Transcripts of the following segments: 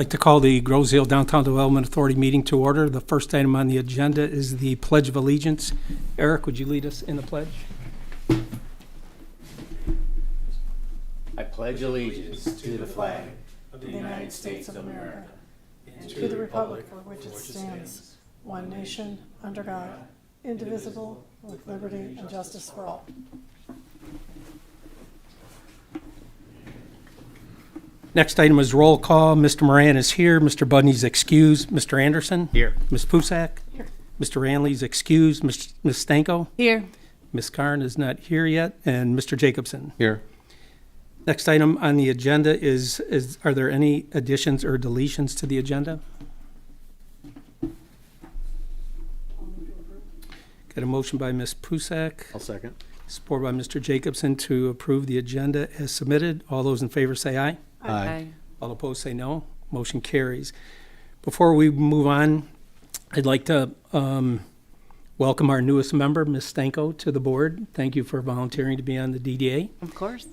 I'd like to call the Groseal Downtown Development Authority meeting to order. The first item on the agenda is the Pledge of Allegiance. Eric, would you lead us in the pledge? I pledge allegiance to the flag of the United States of America and to the republic for which it stands, one nation, under God, indivisible, with liberty and justice for all. Next item is roll call. Mr. Moran is here. Mr. Budney's excused. Mr. Anderson? Here. Ms. Pucak? Here. Mr. Ranley's excused. Ms. Stanko? Here. Ms. Karn is not here yet. And Mr. Jacobson? Here. Next item on the agenda is are there any additions or deletions to the agenda? Got a motion by Ms. Pucak, I'll second. support by Mr. Jacobson to approve the agenda as submitted. All those in favor say aye. Aye. All opposed say no. Motion carries. Before we move on, I'd like to welcome our newest member, Ms. Stanko, to the board. Thank you for volunteering to be on the DDA. Of course.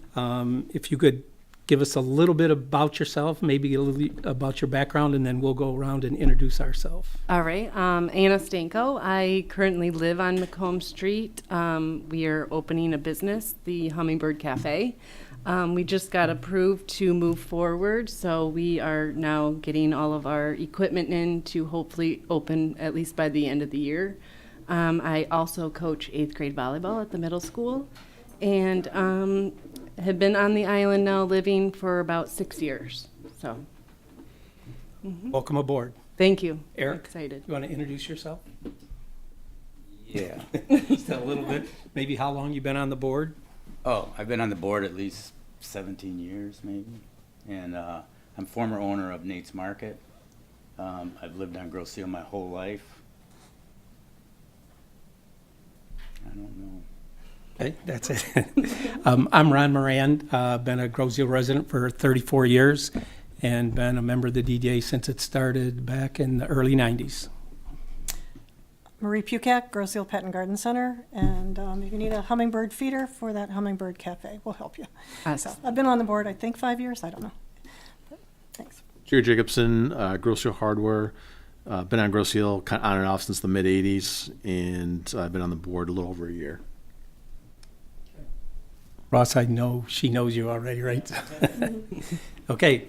If you could give us a little bit about yourself, maybe a little about your background, and then we'll go around and introduce ourselves. All right. Anna Stanko. I currently live on Macomb Street. We are opening a business, the Hummingbird Cafe. We just got approved to move forward, so we are now getting all of our equipment in to hopefully open at least by the end of the year. I also coach 8th grade volleyball at the middle school, and have been on the island now living for about 6 years. So, Welcome aboard. thank you. Eric? Excited. You want to introduce yourself? Yeah. Just a little bit. Maybe how long you've been on the board? Oh, I've been on the board at least 17 years, maybe. And I'm former owner of Nate's Market. I've lived on Groseal my whole life. I don't know. Okay, that's it. I'm Ron Moran, been a Groseal resident for 34 years and been a member of the DDA since it started back in the early 90s. Marie Pucak, Groseal Pet and Garden Center, and if you need a hummingbird feeder for that Hummingbird Cafe, we'll help you. Awesome. So I've been on the board, I think, 5 years, I don't know. But thanks. Jerry Jacobson, Groseal Hardware. Been on Groseal kind of on and off since the mid-'80s, and I've been on the board a little over a year. Ross, I know she knows you already, right? Okay,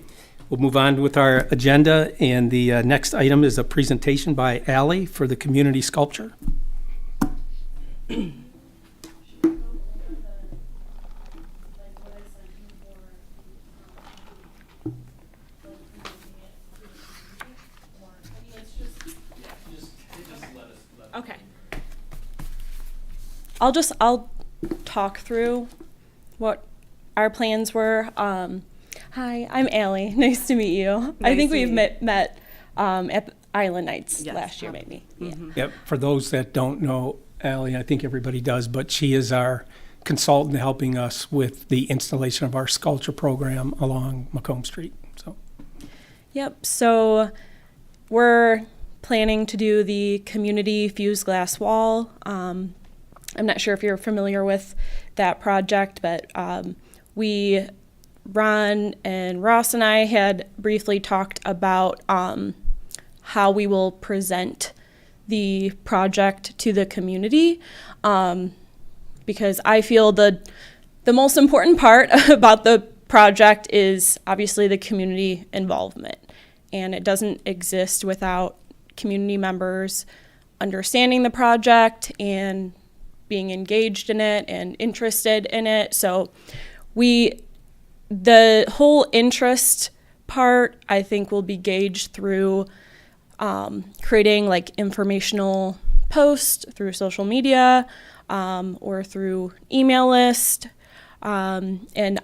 we'll move on with our agenda, and the next item is a presentation by Allie for the community sculpture. Okay. I'll talk through what our plans were. Hi, I'm Allie. Nice to meet you. I think we've met at the Island Nights Yes. last year, maybe. Yeah. Yep, for those that don't know Allie, I think everybody does, but she is our consultant helping us with the installation of our sculpture program along Macomb Street. So, Yep. So we're planning to do the community fused glass wall. I'm not sure if you're familiar with that project, but Ron and Ross and I had briefly talked about how we will present the project to the community, because I feel the most important part about the project is obviously the community involvement, and it doesn't exist without community members understanding the project and being engaged in it and interested in it. So the whole interest part, I think, will be gauged through creating like informational posts through social media or through email list. And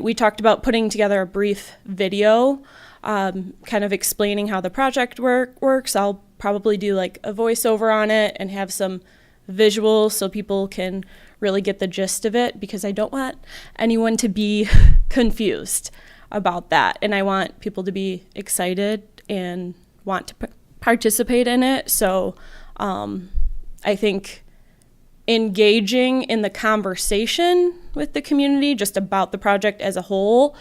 we talked about putting together a brief video kind of explaining how the project works. I'll probably do like a voiceover on it and have some visuals so people can really get the gist of it, because I don't want anyone to be confused about that. And I want people to be excited and want to participate in it. So I think engaging in the conversation with the community just about the project as a whole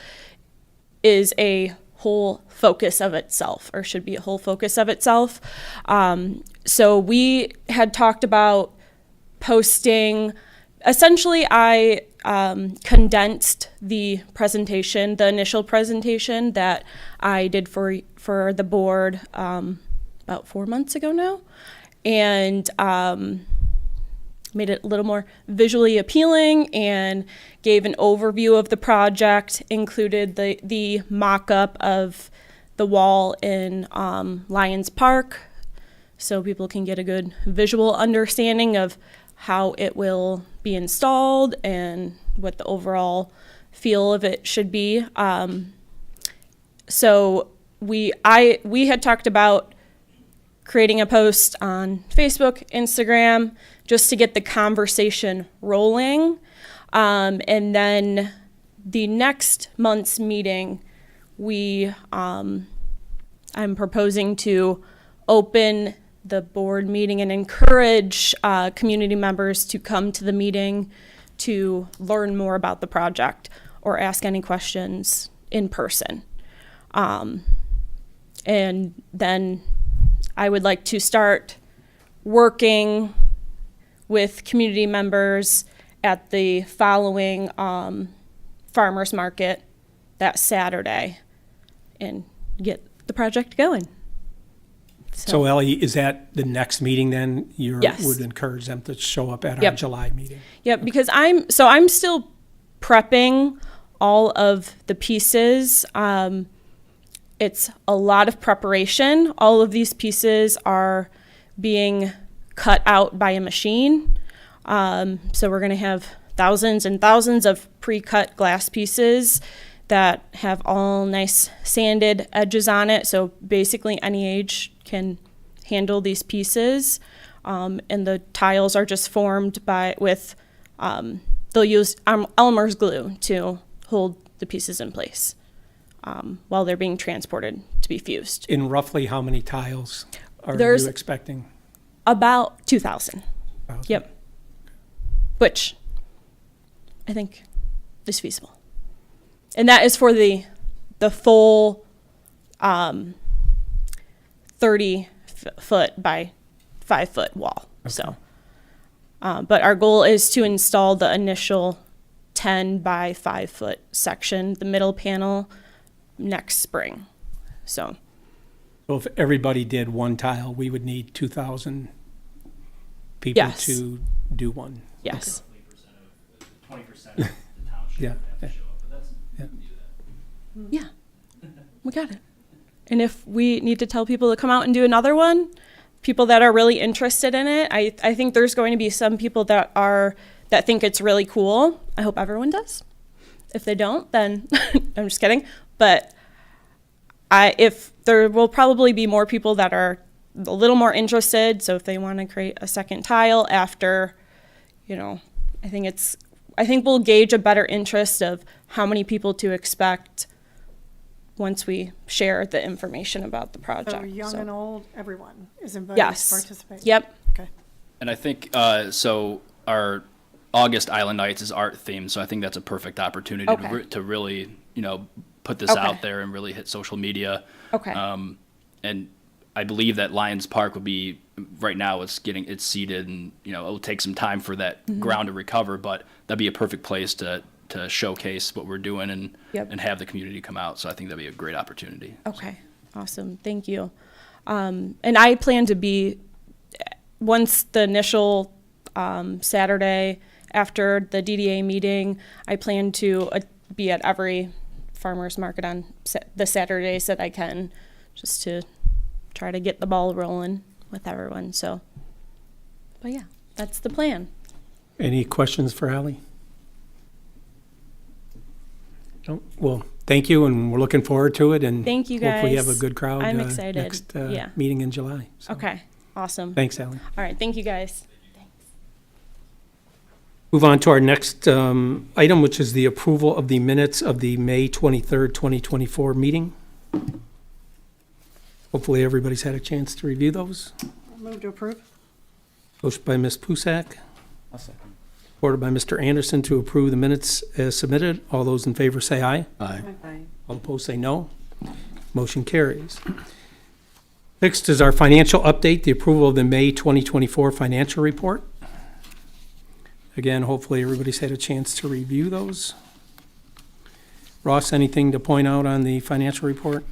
is a whole focus of itself, or should be a whole focus of itself. So we had talked about posting, essentially I condensed the presentation, the initial presentation that I did for the board about 4 months ago now, and made it a little more visually appealing and gave an overview of the project, included the mock-up of the wall in Lions Park, so people can get a good visual understanding of how it will be installed and what the overall feel of it should be. So we had talked about creating a post on Facebook, Instagram, just to get the conversation rolling. And then the next month's meeting, I'm proposing to open the board meeting and encourage community members to come to the meeting to learn more about the project or ask any questions in person. And then I would like to start working with community members at the following farmers market that Saturday and get the project going. So Ellie, is that the next meeting then? You Yes. would encourage them to show up at our Yep. July meeting? Yep, because I'm still prepping all of the pieces. It's a lot of preparation. All of these pieces are being cut out by a machine. So we're going to have thousands and thousands of pre-cut glass pieces that have all nice sanded edges on it. So basically any age can handle these pieces. And the tiles are just formed with, they'll use Elmer's glue to hold the pieces in place while they're being transported to be fused. In roughly how many tiles are There's- you expecting? About 2,000. 1,000? Yep. Which I think is feasible. And that is for the full 30-foot by 5-foot wall. So, but our goal is to install the initial 10 by 5-foot section, the middle panel, next spring. So if everybody did one tile, we would need 2,000 people Yes. to do one. yes. 20% of the township Yeah. have to show up, but that's, Yeah. we can do that. Yeah, we got it. And if we need to tell people to come out and do another one, people that are really interested in it, I think there's going to be some people that think it's really cool. I hope everyone does. If they don't, then I'm just kidding. But if there will probably be more people that are a little more interested. So if they want to create a second tile after, I think we'll gauge a better interest of how many people to expect once we share the information about the project. So young So- and old, everyone is invited Yes. to participate? Yep. Okay. And I think, so our August Island Nights is art themed, so I think that's a perfect opportunity Okay. to really, put this Okay. out there and really hit social media. Okay. And I believe that Lions Park will be, right now it's seeded and, it'll take some time for that Mm-hmm. ground to recover, but that'd be a perfect place to showcase what we're doing and Yep. and have the community come out. So I think that'd be a great opportunity. Okay, awesome, thank you. And I plan to be, once the initial Saturday after the DDA meeting, I plan to be at every farmer's market on the Saturdays that I can, just to try to get the ball rolling with everyone, so. But yeah, that's the plan. Any questions for Ally? No? Well, thank you, and we're looking forward to it, and Thank you, hopefully you have a guys. good crowd. I'm excited. Next Yeah. meeting in July. So, Okay, awesome. Thanks, Ally. All right, thank you, guys. Move on to our next item, which is the approval of the minutes of the May 23rd, 2024 meeting. Hopefully, everybody's had a chance to review those. Move to approve? Motion by Ms. Pucak. Supported by Mr. Anderson to approve the minutes as submitted. All those in favor say aye. Aye. All opposed say no. Motion carries. Next is our financial update, the approval of the May 2024 financial report. Again, hopefully everybody's had a chance to review those. Ross, anything to point out on the financial report?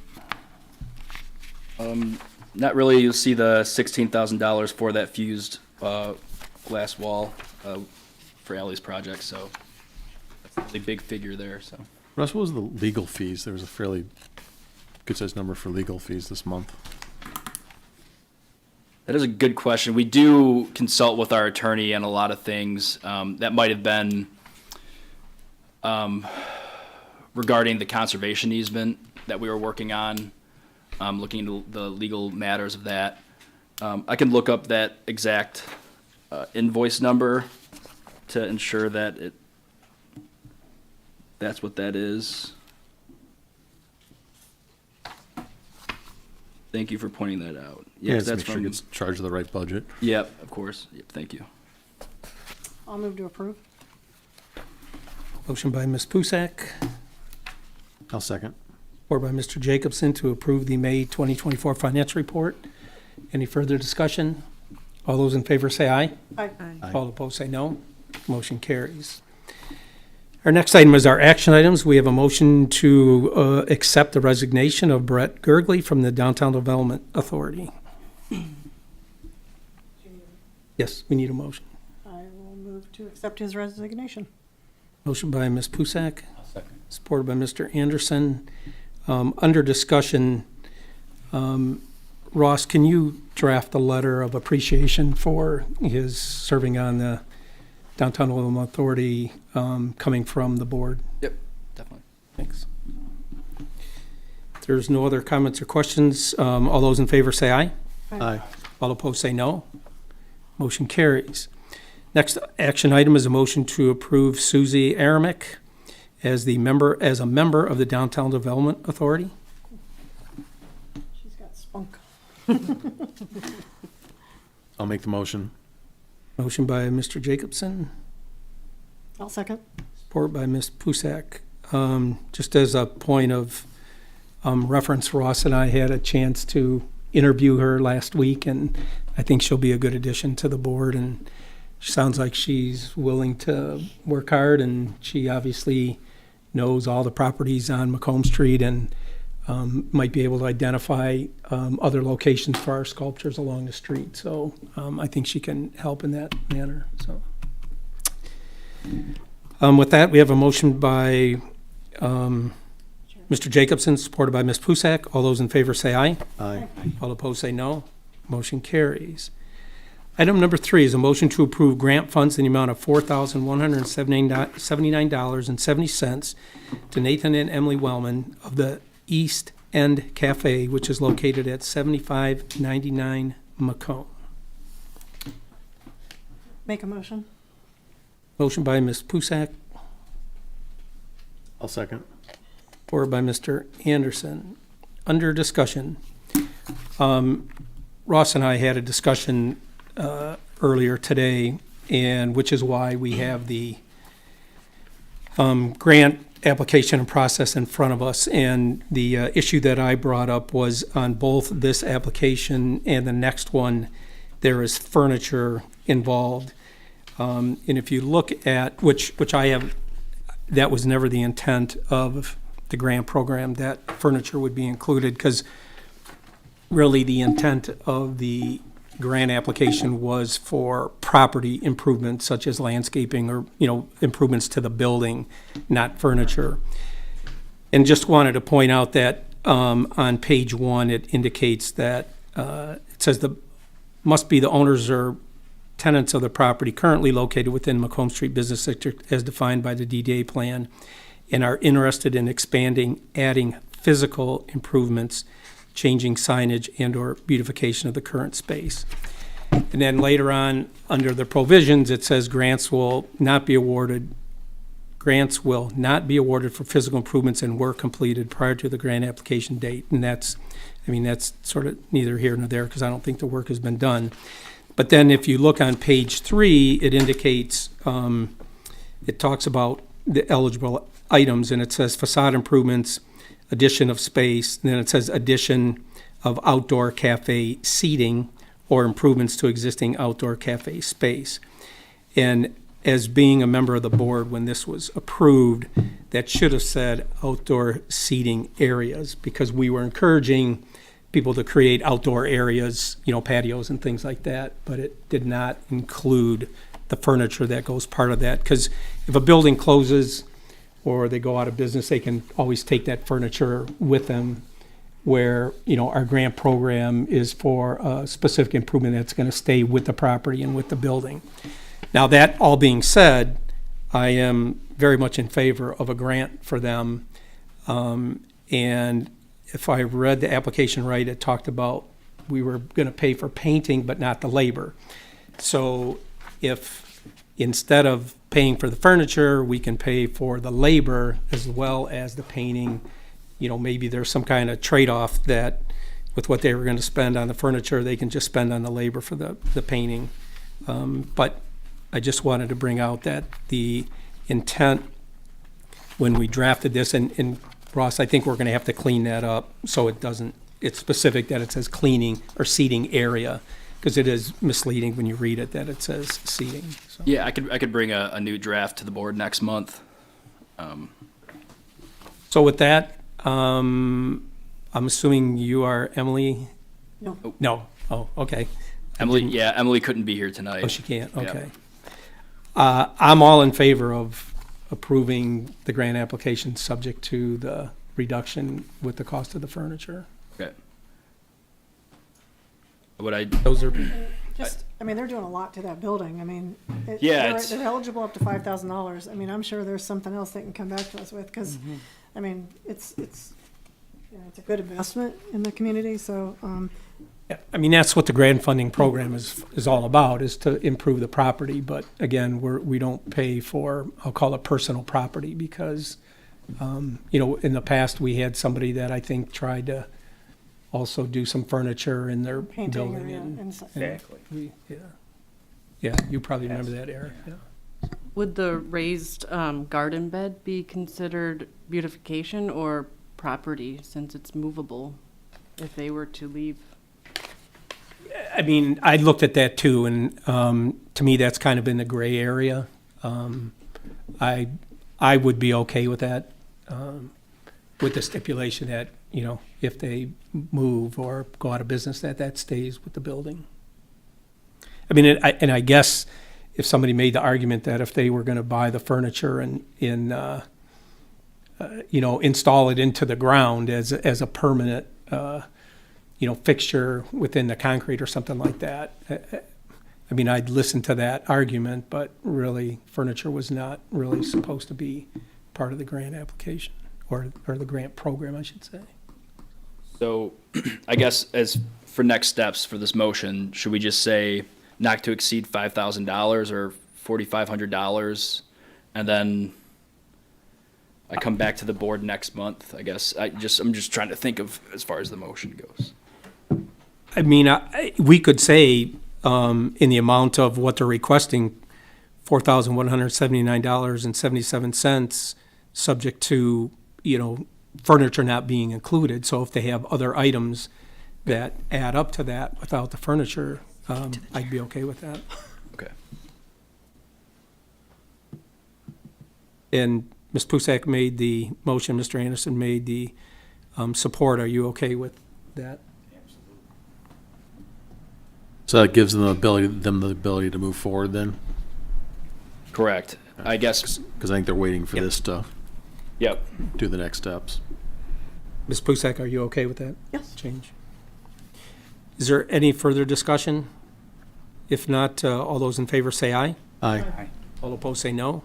Not really. You'll see the $16,000 for that fused glass wall for Allie's project. So that's a big figure there. So Russ, what was the legal fees? There was a fairly good-sized number for legal fees this month. that is a good question. We do consult with our attorney on a lot of things. That might have been regarding the conservation easement that we were working on. Looking into the legal matters of that. I can look up that exact invoice number to ensure that that's what that is. Thank you for pointing that out. Yeah, Yes, to that's make sure from, it gets charged to the right budget. yep, of course. Yep, thank you. I'll move to approve. Motion by Ms. Pucak, I'll second. or by Mr. Jacobson to approve the May 2024 financial report. Any further discussion? All those in favor say aye. Aye. Aye. All opposed say no. Motion carries. Our next item is our action items. We have a motion to accept the resignation of Brett Gergley from the Downtown Development Authority. Yes, we need a motion. I will move to accept his resignation. Motion by Ms. Pucak. Supported by Mr. Anderson. Under discussion, Ross, can you draft a letter of appreciation for his serving on the Downtown Development Authority coming from the board? Yep, definitely. Thanks. If there's no other comments or questions, all those in favor say aye. Aye. All opposed say no. Motion carries. Next action item is a motion to approve Susie Armiak as a member of the Downtown Development Authority. She's got spunk. I'll make the motion. Motion by Mr. Jacobson, I'll second. support by Ms. Pucak. Just as a point of reference, Ross and I had a chance to interview her last week, and I think she'll be a good addition to the board, and she sounds like she's willing to work hard, and she obviously knows all the properties on Macomb Street and might be able to identify other locations for our sculptures along the street. So I think she can help in that manner. So with that, we have a motion by Mr. Jacobson, supported by Ms. Pucak. All those in favor say aye. Aye. All opposed say no. Motion carries. Item number 3 is a motion to approve grant funds in the amount of $4,179.70 to Nathan and Emily Wellman of the East End Cafe, which is located at 7599 Macomb. Make a motion. Motion by Ms. Pucak, I'll second. or by Mr. Anderson. Under discussion, Ross and I had a discussion earlier today, and which is why we have the grant application and process in front of us. And the issue that I brought up was on both this application and the next one, there is furniture involved. And if you look at, which I have, that was never the intent of the grant program, that furniture would be included, because really the intent of the grant application was for property improvements such as landscaping or, improvements to the building, not furniture. And just wanted to point out that on page 1, it indicates that it says must be the owners or tenants of the property currently located within Macomb Street Business District as defined by the DDA plan and are interested in expanding, adding physical improvements, changing signage and/or beautification of the current space. And then later on, under the provisions, it says grants will not be awarded for physical improvements and work completed prior to the grant application date. And that's sort of neither here nor there, because I don't think the work has been done. But then if you look on page 3, it indicates, it talks about the eligible items, and it says facade improvements, addition of space, and then it says addition of outdoor cafe seating or improvements to existing outdoor cafe space. And as being a member of the board, when this was approved, that should have said outdoor seating areas, because we were encouraging people to create outdoor areas, patios and things like that, but it did not include the furniture that goes part of that. Because if a building closes or they go out of business, they can always take that furniture with them, where, our grant program is for a specific improvement that's going to stay with the property and with the building. Now, that all being said, I am very much in favor of a grant for them. And if I read the application right, it talked about we were going to pay for painting, but not the labor. So if instead of paying for the furniture, we can pay for the labor as well as the painting, maybe there's some kind of trade-off that with what they were going to spend on the furniture, they can just spend on the labor for the painting. But I just wanted to bring out that the intent when we drafted this, and Ross, I think we're going to have to clean that up so it's specific that it says cleaning or seating area, because it is misleading when you read it that it says seating. So. Yeah, I could bring a new draft to the board next month. So with that, I'm assuming you are Emily? No. No. Oh, okay. Emily couldn't be here tonight. Oh, she can't, Yeah. okay. I'm all in favor of approving the grant application subject to the reduction with the cost of the furniture. Okay. Those are, They're doing a lot to that building. Yeah, they're eligible up to $5,000. I'm sure there's something else they can come back to us with, because, it's a good investment in the community, so, yeah, that's what the grant funding program is all about, is to improve the property. But again, we don't pay for, I'll call it personal property, because, in the past, we had somebody that I think tried to also do some furniture in their painting building. area And and yeah, you probably remember that, Eric. Yeah. Would the raised garden bed be considered beautification or property, since it's movable, if they were to leave? I looked at that too, and to me, that's kind of in the gray area. I would be okay with that, with the stipulation that, if they move or go out of business, that stays with the building. I guess if somebody made the argument that if they were going to buy the furniture and install it into the ground as a permanent, fixture within the concrete or something like that. I'd listen to that argument, but really furniture was not really supposed to be part of the grant application or the grant program, I should say. So I guess as for next steps for this motion, should we just say not to exceed $5,000 or $4,500, and then I come back to the board next month? I guess I'm just trying to think of as far as the motion goes. We could say in the amount of what they're requesting, $4,179.77, subject to furniture not being included. So if they have other items that add up to that without the furniture, I'd be okay with that. Okay. And Ms. Pucak made the motion, Mr. Anderson made the support. Are you okay with that? So that gives them the ability to move forward then? Correct. I guess. Because I think they're waiting for this to Yep. do the next steps. Ms. Pucak, are you okay with that? Yes. Change. Is there any further discussion? If not, all those in favor say aye. Aye. All opposed say no.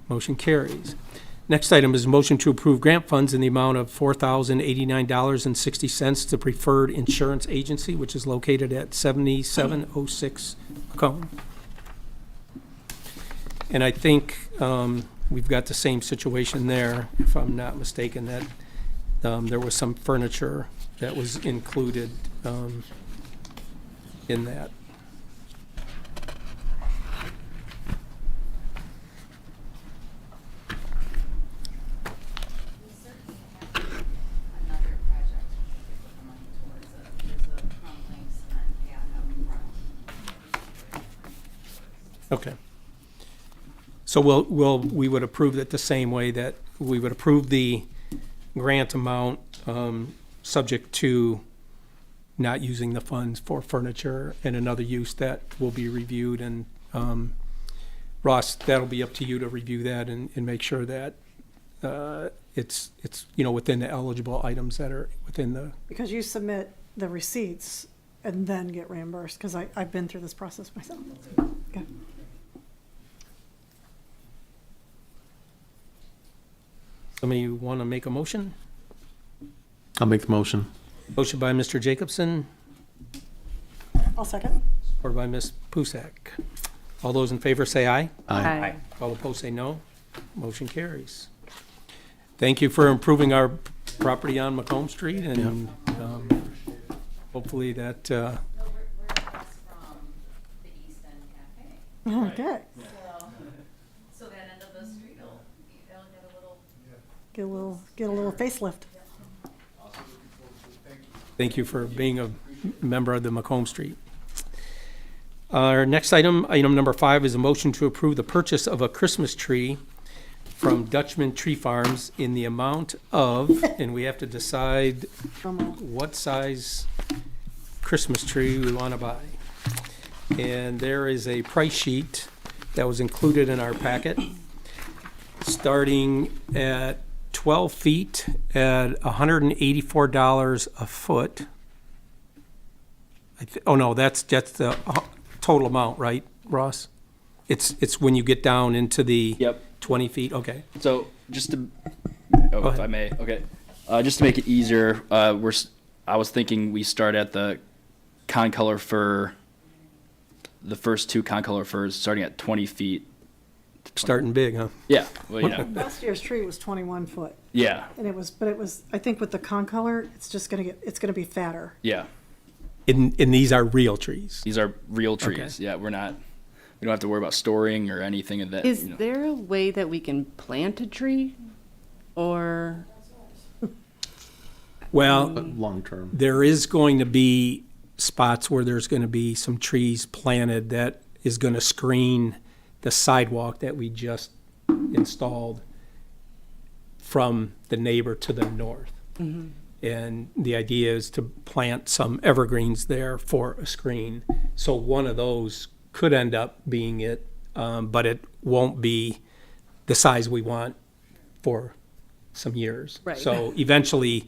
Motion carries. Next item is a motion to approve grant funds in the amount of $4,089.60 to Preferred Insurance Agency, which is located at 7706 Macomb. And I think we've got the same situation there, if I'm not mistaken, that there was some furniture that was included in that. Okay. So we would approve it the same way that we would approve the grant amount, subject to not using the funds for furniture and another use that will be reviewed. And, Ross, that'll be up to you to review that and make sure that, it's, within the eligible items that are within the, Because you submit the receipts and then get reimbursed, because I've been through this process myself. Okay. somebody want to make a motion? I'll make the motion. Motion by Mr. Jacobson, I'll second. or by Ms. Pucak. All those in favor say aye. Aye. All opposed say no. Motion carries. Thank you for improving our property on Macomb Street, and hopefully that, We're across from the East End Cafe. Okay. So that end of the street will get a little. Get a little facelift. thank you for being a member of the Macomb Street. Our next item, item number 5, is a motion to approve the purchase of a Christmas tree from Dutchman Tree Farms in the amount of, and we have to decide what size Christmas tree we want to buy. And there is a price sheet that was included in our packet, starting at 12 feet at $184 a foot. Oh, no, that's the total amount, right, Ross? It's when you get down into the Yep. 20 feet, okay. So just to, Go if ahead. I may, okay. Just to make it easier, I was thinking we start at the concolor fir, the first 2 concolor firs, starting at 20 feet. Starting big, huh? Yeah, well, Last year's tree was 21 foot, yeah, and it was, I think with the concolor, it's gonna be fatter. yeah. And these are real trees. These are real trees. Yeah, we don't have to worry about storing or anything of that. Is there a way that we can plant a tree? Or, Well, Long term. there is going to be spots where there's going to be some trees planted that is going to screen the sidewalk that we just installed from the neighbor to the north. And the idea is to plant some evergreens there for a screen. So one of those could end up being it, but it won't be the size we want for some years. Right. So eventually,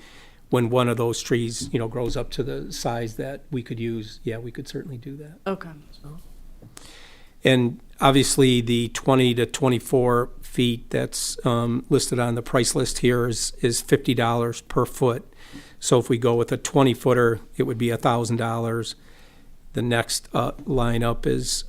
when one of those trees, grows up to the size that we could use, yeah, we could certainly do that. okay. And obviously, the 20 to 24 feet that's listed on the price list here is $50 per foot. So if we go with a 20-footer, it would be $1,000. The next line up is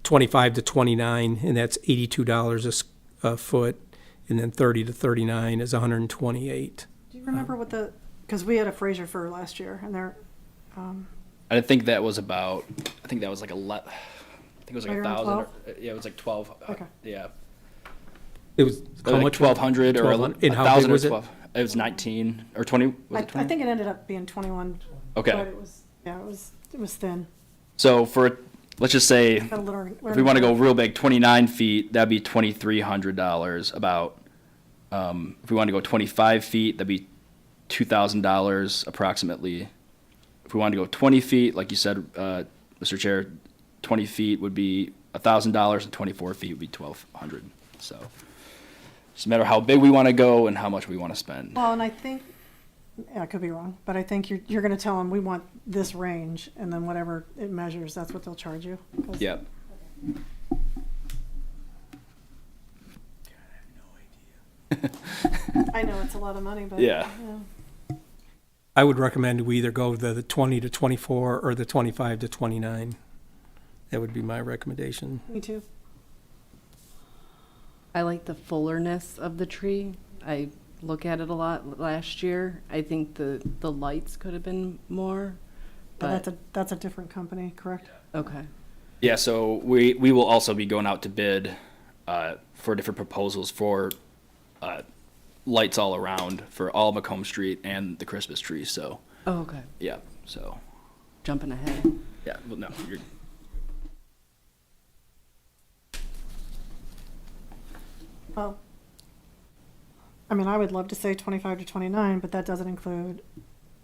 25 to 29, and that's $82 a foot. And then 30 to 39 is 128. Do you remember because we had a Fraser fir last year, and they're, I think that was about. I think that was like I think it was like Right around 1,000. 12? Yeah, it was like 12. Okay. Yeah, It was how like much? 1,200 or 1,200. And how big 1,000 or was it? 12. It was 19 or 20. Was I it 20? think it ended up being 21. Okay. But it was thin. So let's just say Got a little- if we want to go real big, 29 feet, that'd be $2,300 about. If we want to go 25 feet, that'd be $2,000 approximately. If we want to go 20 feet, like you said, Mr. Chair, 20 feet would be $1,000, and 24 feet would be $1,200. So, just a matter of how big we want to go and how much we want to spend. Well, and I think, I could be wrong, but I think you're gonna tell them, we want this range, and then whatever it measures, that's what they'll charge you. 'Cause- Yep. I know it's a lot of money, but. Yeah. I would recommend we either go the 20 to 24 or the 25 to 29. That would be my recommendation. Me too. I like the fullerness of the tree. I look at it a lot last year. I think the lights could have been more, But but, that's a different company, correct? okay. Yeah, so we will also be going out to bid for different proposals for lights all around for all Macomb Street and the Christmas tree. So, Oh, okay. yeah, so, Jumping ahead. yeah, well, no, you're, Well, I mean, I would love to say 25 to 29, but that doesn't include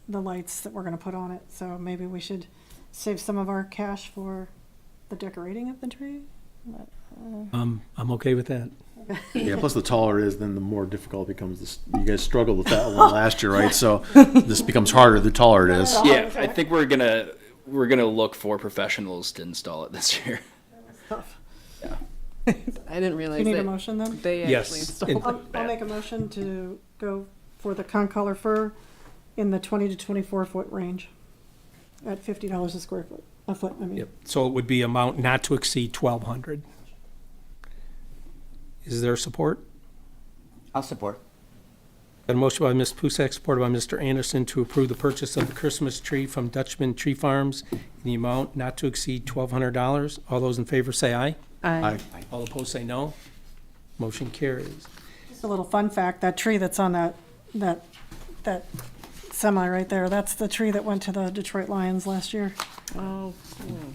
the lights that we're gonna put on it. So maybe we should save some of our cash for the decorating of the tree. But, I'm okay with that. Yeah, plus the taller it is, then the more difficult it becomes. You guys struggled with that one last year, right? So this becomes harder the taller it is. Yeah, I think we're gonna look for professionals to install it this year. tough. I didn't Do realize you need a that motion then? they actually Yes. installed I'll make a motion to go for the concolor fir in the 20 to 24 foot range at $50 a square foot, a foot, I mean. Yep. So it would be amount not to exceed 1,200. Is there support? I'll support. Got a motion by Ms. Pucak, supported by Mr. Anderson, to approve the purchase of the Christmas tree from Dutchman Tree Farms in the amount not to exceed $1,200. All those in favor say aye. Aye. All opposed say no. Motion carries. Just a little fun fact, that tree that's on that semi right there, that's the tree that went to the Detroit Lions last year. Oh, cool.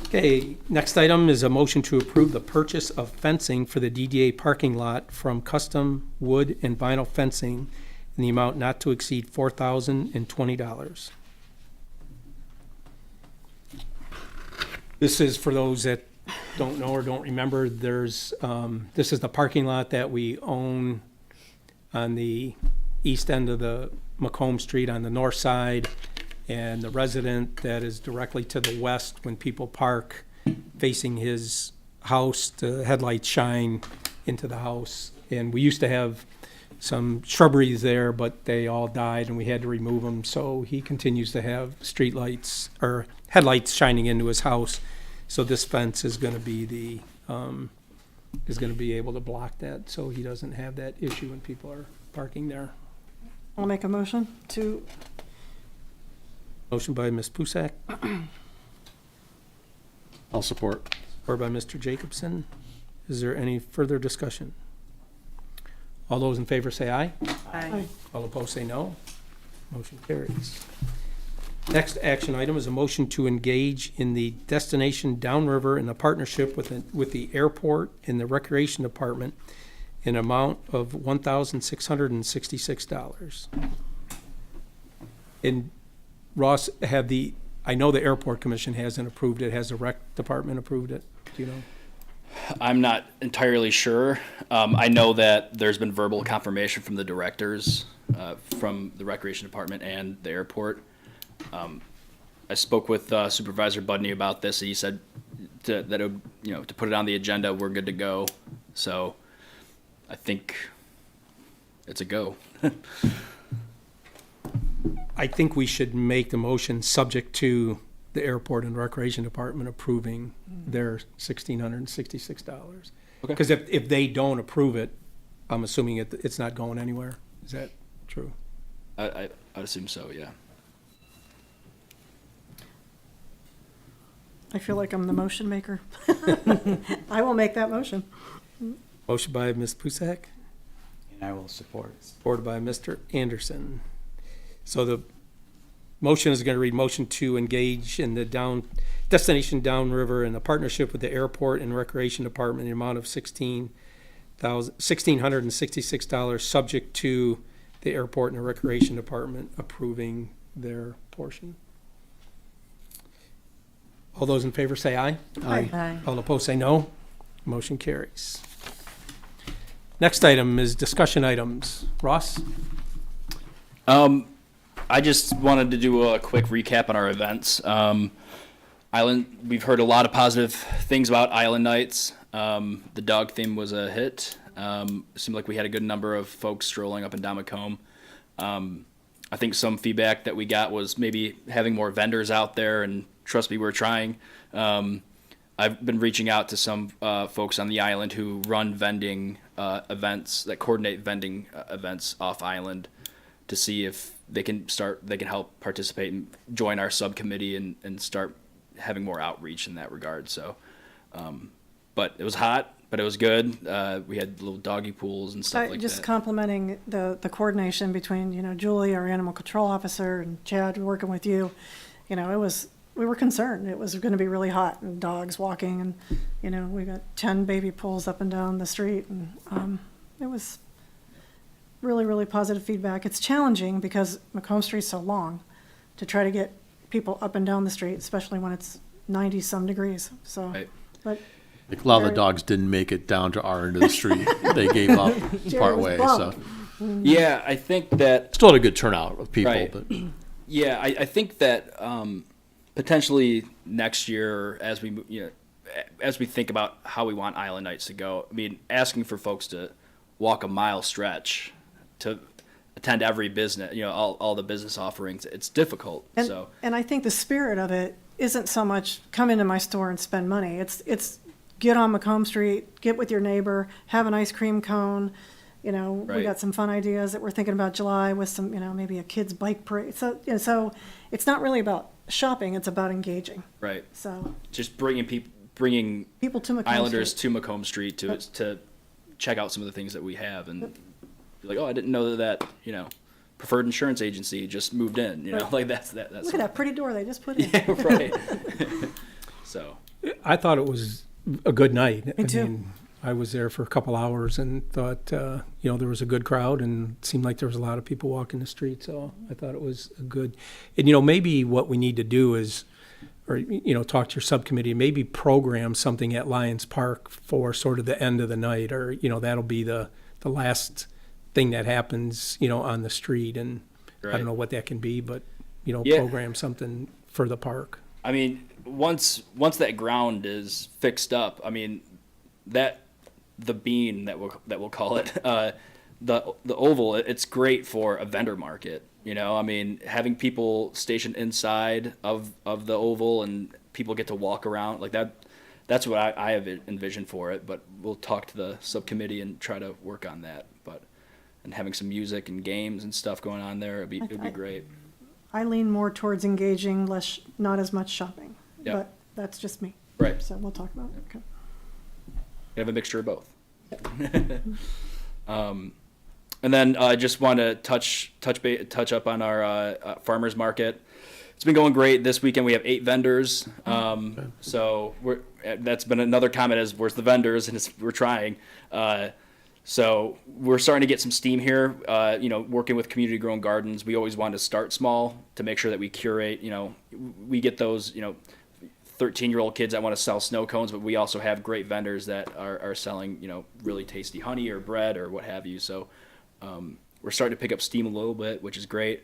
Okay, next item is a motion to approve the purchase of fencing for the DDA parking lot from Custom Wood and Vinyl Fencing in the amount not to exceed $4,020. This is for those that don't know or don't remember, this is the parking lot that we own on the east end of the Macomb Street on the north side. And the resident that is directly to the west, when people park facing his house, the headlights shine into the house. And we used to have some shrubberies there, but they all died and we had to remove them. So he continues to have street lights or headlights shining into his house. So this fence is gonna be able to block that, so he doesn't have that issue when people are parking there. I'll make a motion to, Motion by Ms. Pucak, I'll support. or by Mr. Jacobson. Is there any further discussion? All those in favor say aye. Aye. All opposed say no. Motion carries. Next action item is a motion to engage in the destination downriver in a partnership with the airport and the recreation department in amount of $1,666. And Ross, I know the airport commission hasn't approved it. Has the rec department approved it? Do you know? I'm not entirely sure. I know that there's been verbal confirmation from the directors, from the recreation department and the airport. I spoke with Supervisor Budney about this, and he said to put it on the agenda, we're good to go. So I think it's a go. I think we should make the motion subject to the airport and recreation department approving their $1,666. Okay. Because if they don't approve it, I'm assuming it's not going anywhere. Is that true? I'd assume so, yeah. I feel like I'm the motion maker. I will make that motion. Motion by Ms. Pucak, And I will support. supported by Mr. Anderson. So the motion is going to read, motion to engage in the destination downriver in a partnership with the airport and recreation department in the amount of $1,666, subject to the airport and the recreation department approving their portion. All those in favor say aye. Aye. All opposed say no. Motion carries. Next item is discussion items. Ross? I just wanted to do a quick recap on our events. Island, we've heard a lot of positive things about Island Nights. The dog theme was a hit. It seemed like we had a good number of folks strolling up and down Macomb. I think some feedback that we got was maybe having more vendors out there, and trust me, we're trying. I've been reaching out to some folks on the island who run vending events, that coordinate vending events off island, to see if they can help participate and join our subcommittee and start having more outreach in that regard. So, but it was hot, but it was good. We had little doggy pools and stuff like Just that. complimenting the coordination between, Julie, our animal control officer, and Chad working with you. It was we were concerned. It was going to be really hot and dogs walking, and, you know, we got 10 baby pools up and down the street, and it was really, really positive feedback. It's challenging because Macomb Street's so long to try to get people up and down the street, especially when it's 90-some degrees, so. Right. But Like, a lot of the Very- dogs didn't make it down to our end of the street. They gave up Jerry part was way, so. bummed. Yeah, I think that Still had a good turnout of people, Right. but Yeah, I think that potentially next year, as we as we think about how we want Island Nights to go, I mean, asking for folks to walk a mile stretch to attend every business, all the business offerings, it's difficult. And, So and I think the spirit of it isn't so much come into my store and spend money. It's get on Macomb Street, get with your neighbor, have an ice cream cone. We Right. got some fun ideas that we're thinking about July with some, maybe a kids bike parade. So, so it's not really about shopping, it's about engaging. right, So just bringing people to Macomb Islanders Street. to Macomb Street to check out some of the things that we have and be like, oh, I didn't know that preferred insurance agency just moved in. Right. Like that's Look at that pretty door they just put in. Yeah, right. So I thought it was a good night. Me too. mean, I was there for a couple hours and thought, there was a good crowd and it seemed like there was a lot of people walking the street. So I thought it was a good, and maybe what we need to do is, or, talk to your subcommittee, maybe program something at Lions Park for sort of the end of the night, or, that'll be the last thing that happens, on the street. And I Right. don't know what that can be, but, Yeah. program something for the park. I mean, once that ground is fixed up, I mean, the bean that we'll call it, the oval, it's great for a vendor market. I mean, having people stationed inside of the oval and people get to walk around like that. That's what I have envisioned for it. But we'll talk to the subcommittee and try to work on that. And having some music and games and stuff going on there, it'd be great. I lean more towards engaging, not as much shopping. Yeah. But that's just me. Right. So we'll talk about it. Okay. You have a mixture of both. And then I just want to touch up on our farmers market. It's been going great. This weekend we have 8 vendors. So that's been another comment is where's the vendors, and we're trying. So we're starting to get some steam here. Working with community grown gardens, we always want to start small to make sure that we curate. We get those 13-year-old kids that want to sell snow cones, but we also have great vendors that are selling, really tasty honey or bread or what have you. So we're starting to pick up steam a little bit, which is great.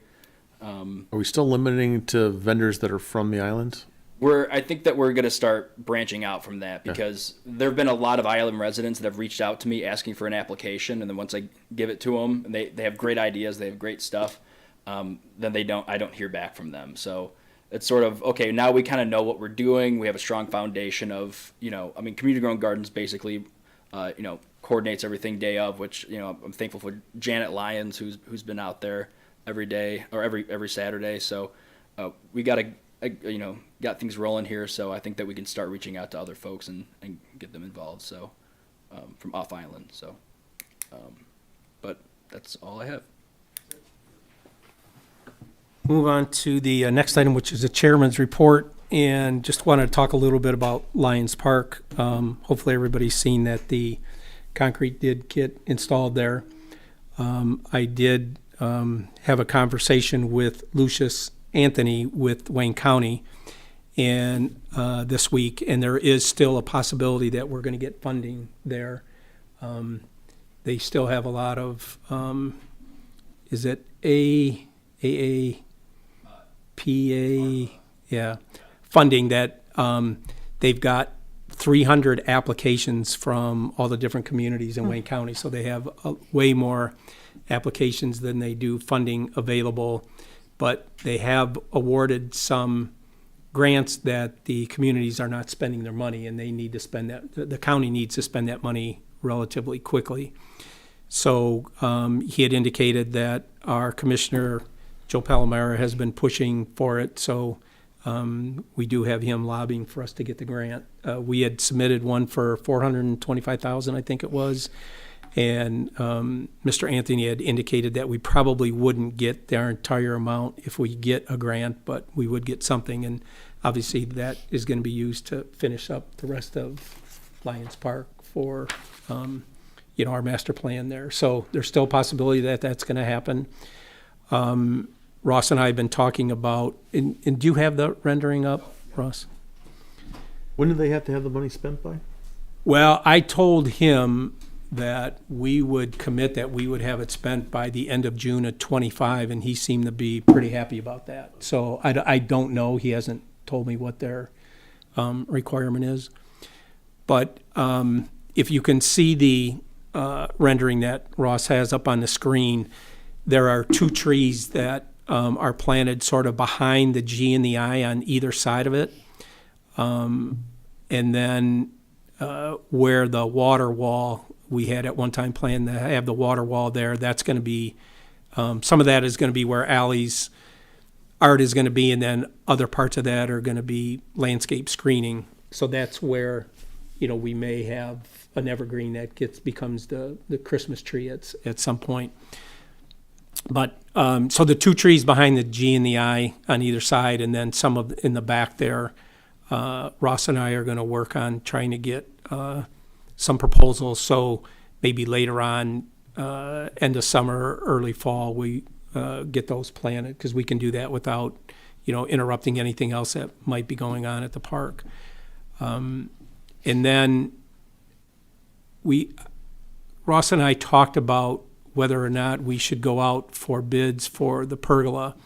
are we still limiting to vendors that are from the island? I think that we're going to start branching out from that because there have been a lot of island residents that have reached out to me asking for an application, and then once I give it to them, and they have great ideas, they have great stuff, then I don't hear back from them. So it's sort of, okay, now we kind of know what we're doing. We have a strong foundation of, Community Grown Gardens basically, coordinates everything day of, which, I'm thankful for Janet Lyons, who's been out there every day or every Saturday. So we got things rolling here. So I think that we can start reaching out to other folks and get them involved. So from off island. So, but that's all I have. Move on to the next item, which is the chairman's report, and just wanted to talk a little bit about Lions Park. Hopefully everybody's seen that the concrete did get installed there. I did have a conversation with Lucius Anthony with Wayne County and this week, and there is still a possibility that we're going to get funding there. They still have a lot of, is it funding that they've got 300 applications from all the different communities in Wayne County. So they have way more applications than they do funding available. But they have awarded some grants that the communities are not spending their money, and they need to spend that. The county needs to spend that money relatively quickly. So he had indicated that our commissioner, Joe Palomera, has been pushing for it. So we do have him lobbying for us to get the grant. We had submitted one for $425,000, I think it was. And Mr. Anthony had indicated that we probably wouldn't get their entire amount if we get a grant, but we would get something. And obviously that is going to be used to finish up the rest of Lions Park for, our master plan there. So there's still a possibility that that's going to happen. Ross and I have been talking about, and do you have the rendering up, Ross? When do they have to have the money spent by? Well, I told him that we would commit that we would have it spent by the end of June of '25, and he seemed to be pretty happy about that. So I don't know. He hasn't told me what their requirement is. But if you can see the rendering that Ross has up on the screen, there are 2 trees that are planted sort of behind the G and the I on either side of it. And then where the water wall, we had at one time planned to have the water wall there, that's going to be, some of that is going to be where Allie's art is going to be, and then other parts of that are going to be landscape screening. So that's where, we may have an evergreen that becomes the Christmas tree at some point. But, so the 2 trees behind the G and the I on either side, and then some in the back there, Ross and I are going to work on trying to get some proposals. So maybe later on, end of summer, early fall, we get those planted, because we can do that without, interrupting anything else that might be going on at the park. And then Ross and I talked about whether or not we should go out for bids for the pergola,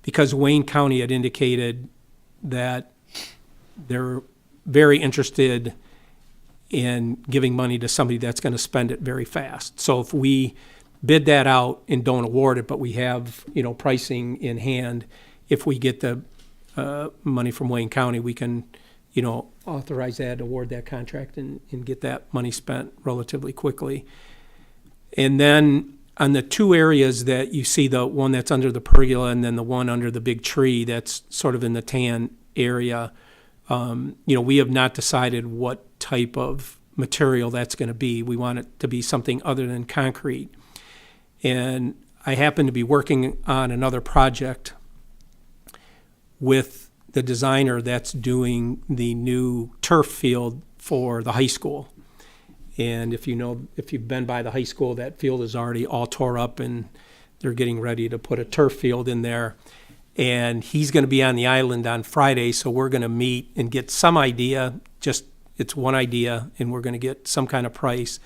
because Wayne County had indicated that they're very interested in giving money to somebody that's going to spend it very fast. So if we bid that out and don't award it, but we have, pricing in hand, if we get the money from Wayne County, we can, authorize that, award that contract, and get that money spent relatively quickly. And then on the 2 areas that you see, the one that's under the pergola and then the one under the big tree that's sort of in the tan area, we have not decided what type of material that's going to be. We want it to be something other than concrete. And I happen to be working on another project with the designer that's doing the new turf field for the high school. And if you've been by the high school, that field is already all tore up, and they're getting ready to put a turf field in there. And he's going to be on the island on Friday, so we're going to meet and get some idea, it's one idea, and we're going to get some kind of price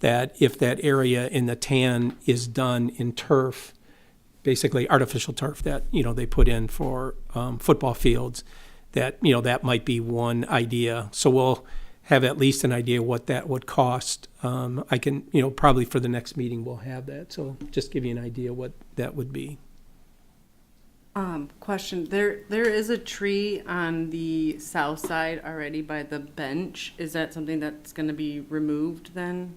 that if that area in the tan is done in turf, basically artificial turf that, they put in for football fields, that, that might be one idea. So we'll have at least an idea what that would cost. I can, probably for the next meeting we'll have that. So just give you an idea what that would be. Question, there is a tree on the south side already by the bench. Is that something that's gonna be removed then?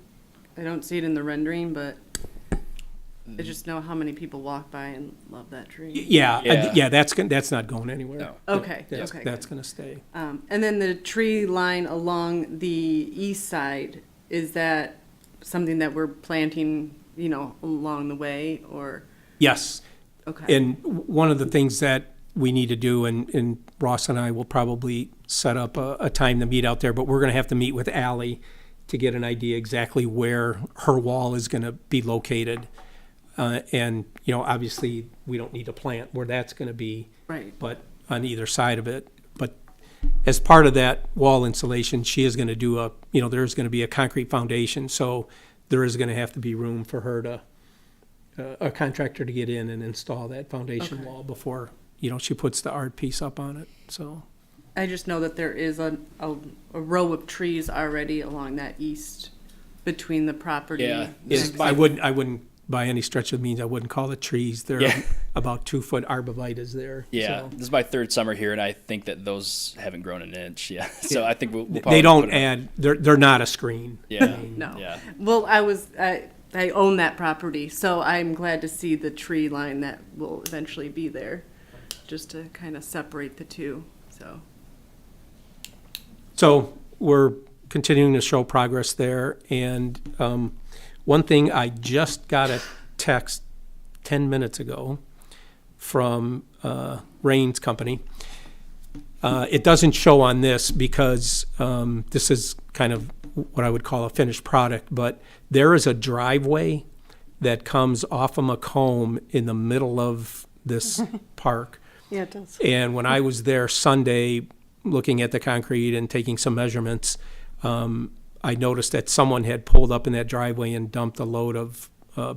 I don't see it in the rendering, but I just know how many people walk by and love that tree. Yeah, that's not going anywhere. No. Okay, That's okay, that's good. going to stay. And then the tree line along the east side, is that something that we're planting, along the way, or? Yes. Okay. And one of the things that we need to do, and Ross and I will probably set up a time to meet out there, but we're going to have to meet with Allie to get an idea exactly where her wall is going to be located. And, obviously, we don't need to plant where that's going to be. Right. But on either side of it. But as part of that wall insulation, she is going to do there's going to be a concrete foundation. So there is going to have to be room for her to, a contractor to get in and install that foundation Okay. wall before, she puts the art piece up on it. So. I just know that there is a row of trees already along that east between the property. Yeah. I wouldn't by any stretch of the means, I wouldn't call it trees. They're Yeah. about 2-foot arborvitaes there. Yeah, So. this is my 3rd summer here, and I think that those haven't grown an inch. Yeah, so I think we'll probably They don't put it- add, they're not a screen. Yeah, No. yeah. Well, I own that property, so I'm glad to see the tree line that will eventually be there, just to kind of separate the two, so. So we're continuing to show progress there. And one thing, I just got a text 10 minutes ago from Rain's company. It doesn't show on this because this is kind of what I would call a finished product, but there is a driveway that comes off of Macomb in the middle of this park. Yeah, it does. And when I was there Sunday, looking at the concrete and taking some measurements, I noticed that someone had pulled up in that driveway and dumped a load of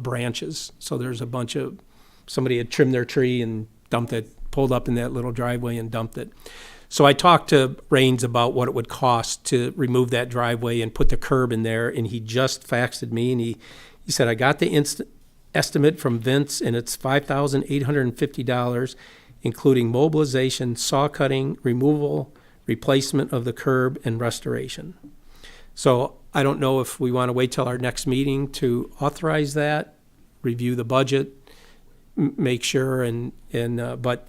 branches. So there's a bunch of, somebody had trimmed their tree and dumped it, pulled up in that little driveway and dumped it. So I talked to Raines about what it would cost to remove that driveway and put the curb in there, and he just faxed me, and he said, I got the estimate from Vince, and it's $5,850, including mobilization, saw cutting, removal, replacement of the curb, and restoration. So I don't know if we want to wait till our next meeting to authorize that, review the budget, make sure, but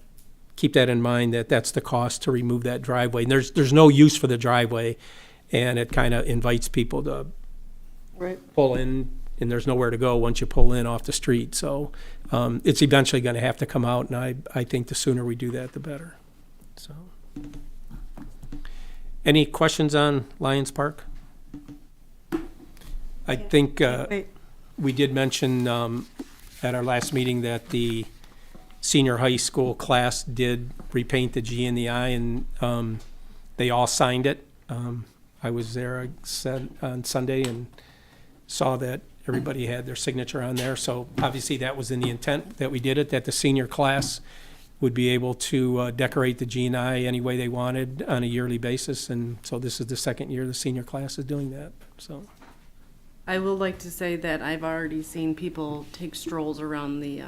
keep that in mind that that's the cost to remove that driveway. And there's no use for the driveway, and it kind of invites people to pull in, and there's nowhere to go once you pull in off the street. So it's eventually going to have to come out, and I think the sooner we do that, the better. So, any questions on Lions Park? I think Wait, we did mention at our last meeting that the senior high school class did repaint the G and the I, and they all signed it. I was there, I said, on Sunday, and saw that everybody had their signature on there. So obviously that was in the intent that we did it, that the senior class would be able to decorate the G and I any way they wanted on a yearly basis. And so this is the second year the senior class is doing that. So I will like to say that I've already seen people take strolls around the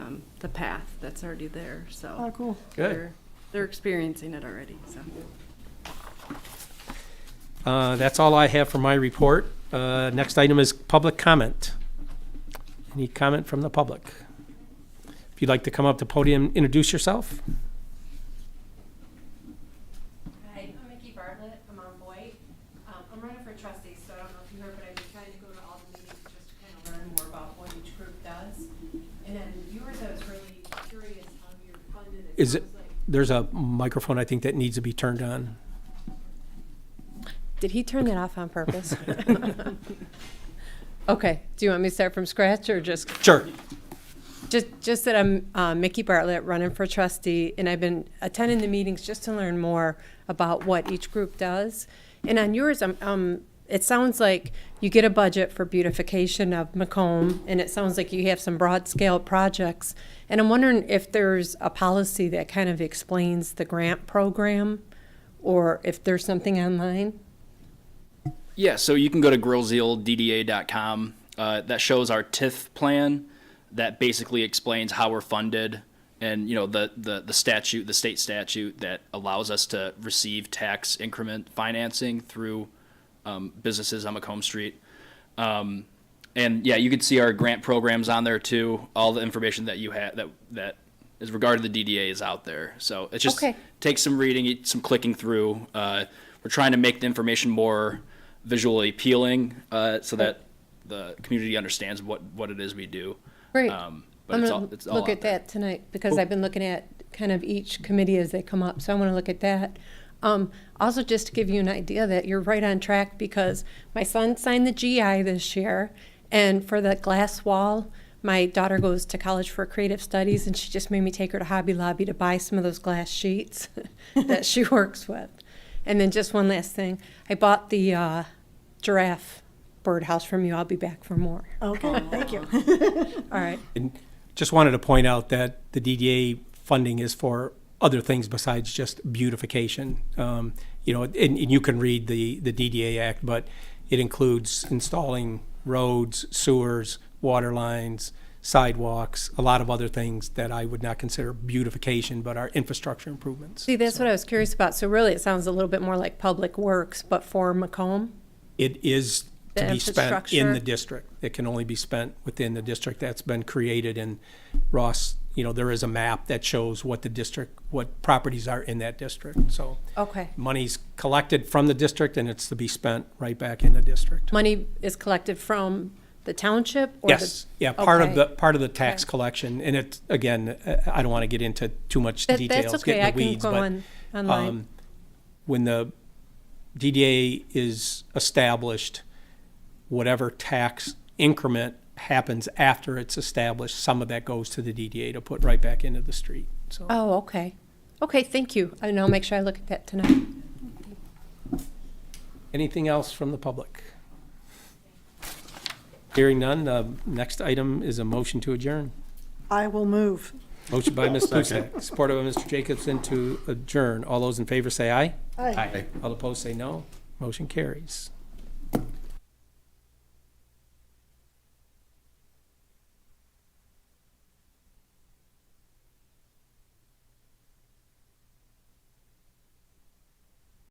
path that's already there, so. oh, cool. good. They're experiencing it already, so. That's all I have for my report. Next item is public comment. Any comment from the public? If you'd like to come up to podium, introduce yourself. Hi, I'm Mickey Bartlett. I'm on Boyd. I'm running for trustee, so I don't know if you heard, but I've been trying to go to all the meetings just to kind of learn more about what each group does. And then yours, I was really curious how you're funded. Is it, sounds like- there's a microphone I think that needs to be turned on. Did he turn that off on purpose? Okay, do you want me to start from scratch or just? Sure. Just that I'm Mickey Bartlett, running for trustee, and I've been attending the meetings just to learn more about what each group does. And on yours, it sounds like you get a budget for beautification of Macomb, and it sounds like you have some broad-scale projects. And I'm wondering if there's a policy that kind of explains the grant program, or if there's something online. Yeah, so you can go to grillzealdda.com. That shows our TIF plan that basically explains how we're funded, and the statute, the state statute that allows us to receive tax increment financing through businesses on Macomb Street. And yeah, you can see our grant programs on there too. All the information that you have that is regarding the DDA is out there. So it just takes some reading, some clicking through. We're trying to make the information more visually appealing so that the community understands what it is we do. Great. But I'm it's going all to look out at there. that tonight because I've been looking at kind of each committee as they come up. So I want to look at that. Also, just to give you an idea that you're right on track because my son signed the GI this year. And for the glass wall, my daughter goes to college for creative studies, and she just made me take her to Hobby Lobby to buy some of those glass sheets that she works with. And then just one last thing. I bought the giraffe birdhouse from you. I'll be back for more. Okay, thank you. All right. And just wanted to point out that the DDA funding is for other things besides just beautification. And you can read the DDA Act, but it includes installing roads, sewers, water lines, sidewalks, a lot of other things that I would not consider beautification, but are infrastructure improvements. See, that's what I was curious about. So really, it sounds a little bit more like Public Works, but for Macomb? It is to The be spent in infrastructure? the district. It can only be spent within the district that's been created. And Ross, there is a map that shows what properties are in that district. So Okay. money's collected from the district and it's to be spent right back in the district. Money is collected from the township? Or Yes, the, yeah, Okay. part of the tax Okay. collection. And it's, again, I don't want to get into too much details, That's get okay. in I the can weeds, go but online. when the DDA is established, whatever tax increment happens after it's established, some of that goes to the DDA to put right back into the street. So, Oh, okay. Okay, thank you. And I'll make sure I look at that tonight. anything else from the public? Hearing none, the next item is a motion to adjourn. I will move. Motion by Ms. Pucak, supported by Mr. Jacobson to adjourn. All those in favor say aye. Aye. All opposed say no. Motion carries.